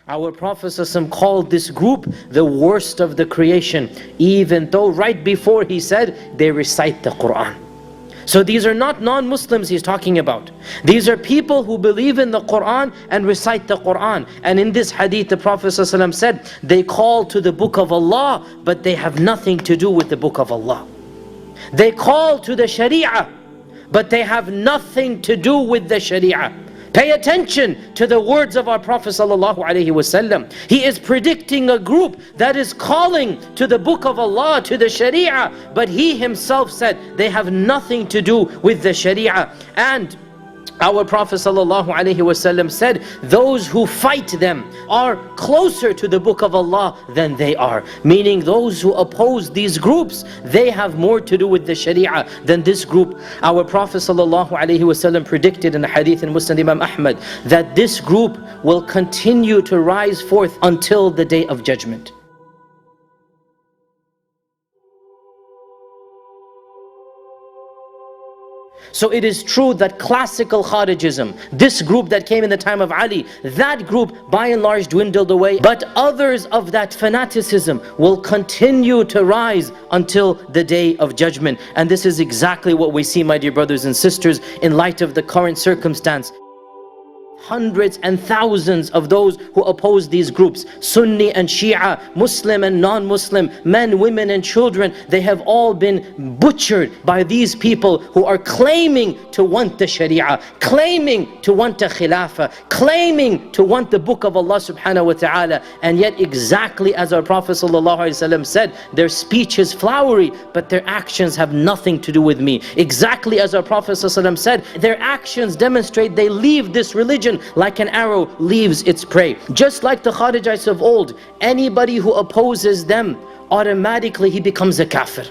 Our Prophet ﷺ called this group the worst of the creation, even though right before he said they recite the Quran. So these are not non-Muslims he's talking about. These are people who believe in the Quran and recite the Quran. And in this hadith the Prophet ﷺ said, they call to the book of Allah, but they have nothing to do with the book of Allah. They call to the Sharia, but they have nothing to do with the Sharia. Pay attention to the words of our Prophet ﷺ. He is predicting a group that is calling to the book of Allah, to the Sharia, but he himself said they have nothing to do with the Sharia. And our Prophet ﷺ said, those who fight them are closer to the book of Allah than they are. Meaning those who oppose these groups, they have more to do with the Sharia than this group. Our Prophet ﷺ predicted in the hadith in Musnad Imam Ahmad that this group will continue to rise forth until the day of judgment. So it is true that classical Kharijism, this group that came in the time of Ali, that group by and large dwindled away, but others of that fanaticism will continue to rise until the day of judgment. And this is exactly what we see, my dear brothers and sisters, in light of the current circumstance. Hundreds and thousands of those who oppose these groups, Sunni and Shia, Muslim and non-Muslim, men, women and children, they have all been butchered by these people who are claiming to want the Sharia, claiming to want the Khilafah, claiming to want the book of Allah subhanahu wa ta'ala. And yet exactly as our Prophet ﷺ said, their speech is flowery, but their actions have nothing to do with me. Exactly as our Prophet ﷺ said, their actions demonstrate they leave this religion like an arrow leaves its prey. Just like the Kharijites of old, anybody who opposes them, automatically he becomes a kafir.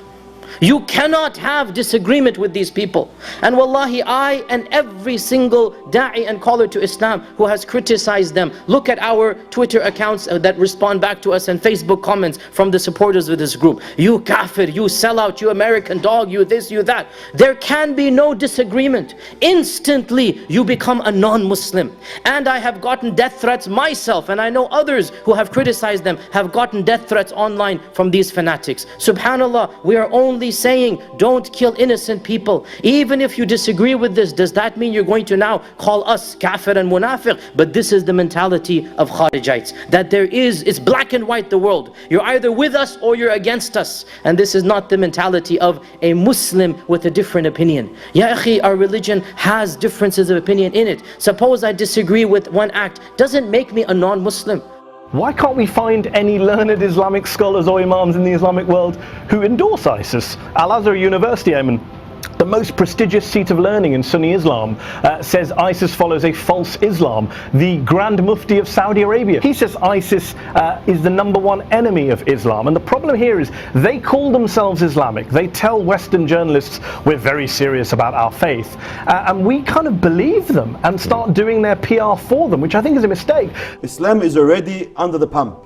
You cannot have disagreement with these people. And wallahi, I and every single da'i and caller to Islam who has criticized them, look at our Twitter accounts that respond back to us and Facebook comments from the supporters of this group. You kafir, you sellout, you American dog, you this, you that. There can be no disagreement. Instantly you become a non-Muslim. And I have gotten death threats myself, and I know others who have criticized them have gotten death threats online from these fanatics. Subhanallah, we are only saying don't kill innocent people. Even if you disagree with this, does that mean you're going to now call us kafir and munafiq? But this is the mentality of Kharijites, that it's black and white, the world. You're either with us or you're against us. And this is not the mentality of a Muslim with a different opinion. Ya akhi, our religion has differences of opinion in it. Suppose I disagree with one act, doesn't make me a non-Muslim. Why can't we find any learned Islamic scholars or imams in the Islamic world who endorse ISIS? Al-Azhar University, Ayman, the most prestigious seat of learning in Sunni Islam, says ISIS follows a false Islam. The Grand Mufti of Saudi Arabia, he says ISIS is the #1 enemy of Islam. And the problem here is they call themselves Islamic. They tell Western journalists we're very serious about our faith. And we kind of believe them and start doing their PR for them, which I think is a mistake. Islam is already under the pump.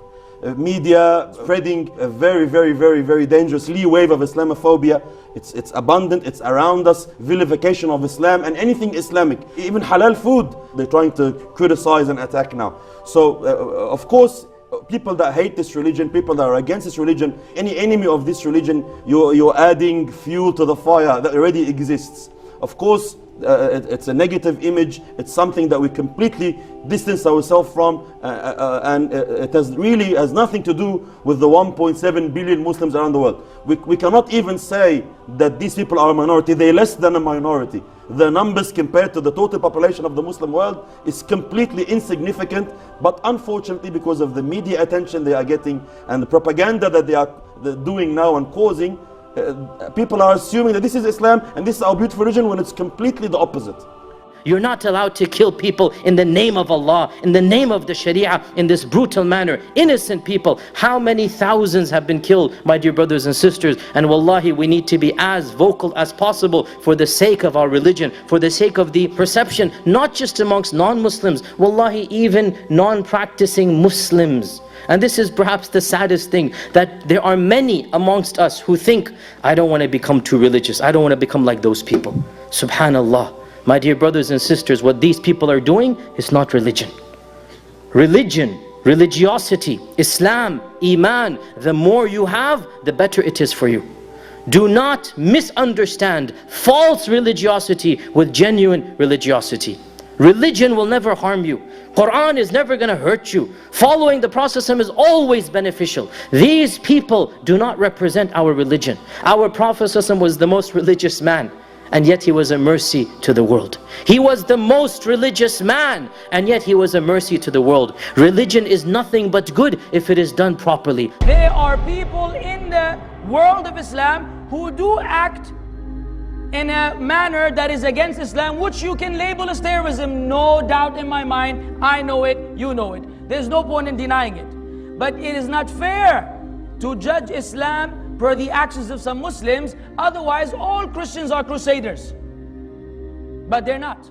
Media spreading a very dangerous wave of Islamophobia. It's abundant, it's around us, vilification of Islam and anything Islamic. Even halal food, they're trying to criticize and attack now. So, of course, people that hate this religion, people that are against this religion, any enemy of this religion, you're adding fuel to the fire that already exists. Of course, it's a negative image, it's something that we completely distance ourselves from, and it has nothing to do with the 1.7 billion Muslims around the world. We cannot even say that these people are a minority. They're less than a minority. The numbers compared to the total population of the Muslim world is completely insignificant, but unfortunately because of the media attention they are getting and the propaganda that they are doing now and causing, people are assuming that this is Islam and this is our beautiful religion, when it's completely the opposite. You're not allowed to kill people in the name of Allah, in the name of the Sharia, in this brutal manner. Innocent people. How many thousands have been killed, my dear brothers and sisters? And wallahi, we need to be as vocal as possible for the sake of our religion, for the sake of the perception, not just amongst non-Muslims, wallahi, even non-practicing Muslims. And this is perhaps the saddest thing, that there are many amongst us who think, I don't want to become too religious, I don't want to become like those people. Subhanallah. My dear brothers and sisters, what these people are doing is not religion. Religion religiosity, Islam, Iman, the more you have, the better it is for you. Do not misunderstand false religiosity with genuine religiosity. Religion will never harm you. Quran is never going to hurt you. Following the Prophet is always beneficial. These people do not represent our religion. Our Prophet was the most religious man, and yet he was a mercy to the world. He was the most religious man, and yet he was a mercy to the world. Religion is nothing but good if it is done properly. There are people in the world of Islam who do act in a manner that is against Islam, which you can label as terrorism, no doubt in my mind. I know it, you know it. There's no point in denying it. But it is not fair to judge Islam per the actions of some Muslims. Otherwise, all Christians are crusaders. But they're not.